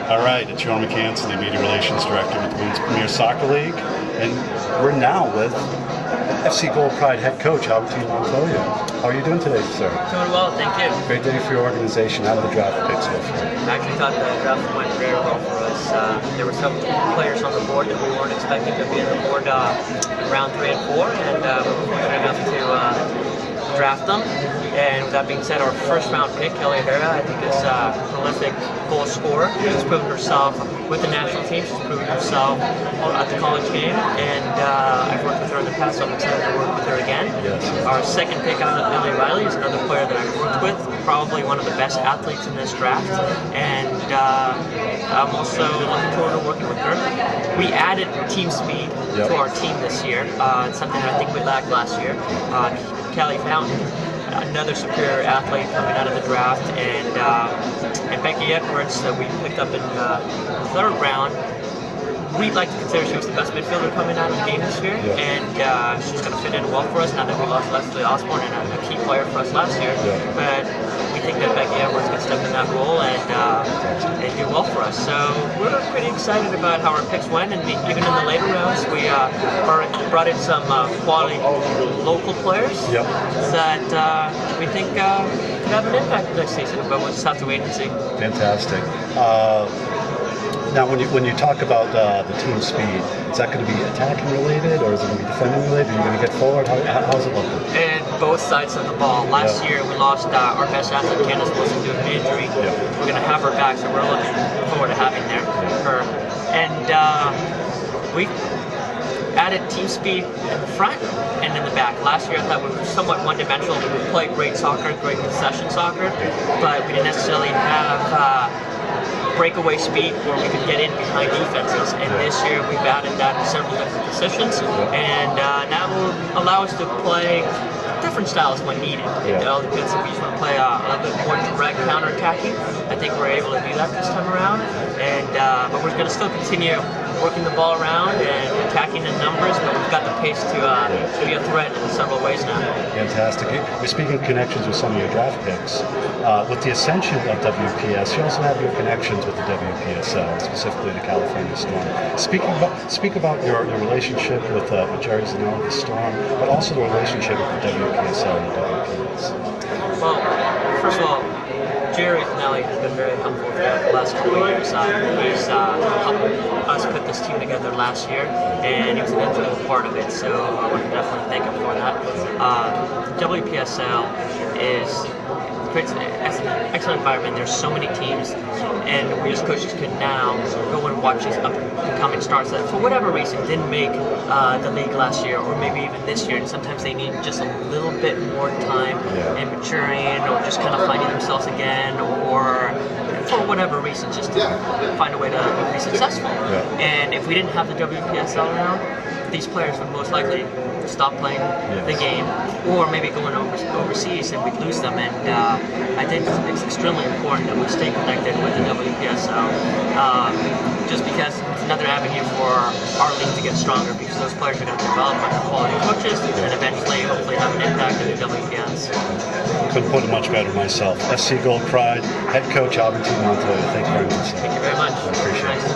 All right, it's Jordan McCann, the Media Relations Director with the Women's Premier Soccer League, and we're now with FC Gold Pride head coach Albertin Montoya. How are you doing today, sir? Doing well, thank you. Great day for your organization. How did the draft picks go for you? I actually thought the draft went very well for us. There were some players on the board that we weren't expecting to be on the board in round 3 and 4, and we were fortunate enough to draft them. And with that being said, our first round pick, Kelly Herrera, I think is a prolific goal scorer. She's proven herself with the national team. She's proven herself at the college game, and I've worked with her in the past, so I'm excited to work with her again. Yes. Our second pick, Lily Riley, is another player that I've worked with, probably one of the best athletes in this draft, and I'm also looking forward to working with her. We added team speed to our team this year. It's something that I think we lacked last year. Kelly Fountain, another superior athlete coming out of the draft, and Becky Edwards that we picked up in the third round. We'd like to consider she was the best midfielder coming out of the game this year, and she's going to fit in well for us now that we lost Leslie Osborne and a key player for us last year. But we think that Becky Edwards can step in that role and do well for us. So we're pretty excited about how our picks went, and even in the later rounds, we brought in some quality local players that we think could have an impact next season, but we'll just have to wait and see. Fantastic. Now, when you talk about the team speed, is that going to be attacking related, or is it going to be defending related? Are you going to get forward? How's it looking? And both sides of the ball. Last year we lost our best athlete, Candace Wilson, due to an injury. We're going to have her back, so we're looking forward to having her. And we added team speed in the front and in the back. Last year I thought we were somewhat one-dimensional. We would play great soccer, great possession soccer, but we didn't necessarily have breakaway speed where we could get in behind defenses, and this year we've added that in several different positions, and now will allow us to play different styles when needed. It all depends if we just want to play a little bit more direct counter-attacking. I think we're able to do that this time around, and but we're going to still continue working the ball around and attacking in numbers, but we've got the pace to be a threat in several ways now. Fantastic. You're speaking of connections with some of your draft picks. With the ascension of WPS, you also have your connections with the WPSL, specifically the California Storm. Speak about your relationship with Jerry Zanella, the Storm, but also the relationship with the WPSL and the WPS. Well, first of all, Jerry Zanella has been very helpful for the last couple of years. He's helped us put this team together last year, and he was an integral part of it, so I want to definitely thank him for that. WPSL creates an excellent environment. There's so many teams, and we as coaches can now go and watch these up-and-coming stars that, for whatever reason, didn't make the league last year, or maybe even this year, and sometimes they need just a little bit more time in maturing, or just kind of finding themselves again, or for whatever reason, just to find a way to be successful. And if we didn't have the WPSL around, these players would most likely stop playing the game, or maybe going overseas and we'd lose them. And I think it's extremely important that we stay connected with the WPSL, just because it's another avenue for our league to get stronger, because those players are going to develop under quality coaches and eventually hopefully have an impact in the WPS. Couldn't put it much better myself. FC Gold Pride head coach Albertin Montoya. Thank you very much. Thank you very much. I appreciate it.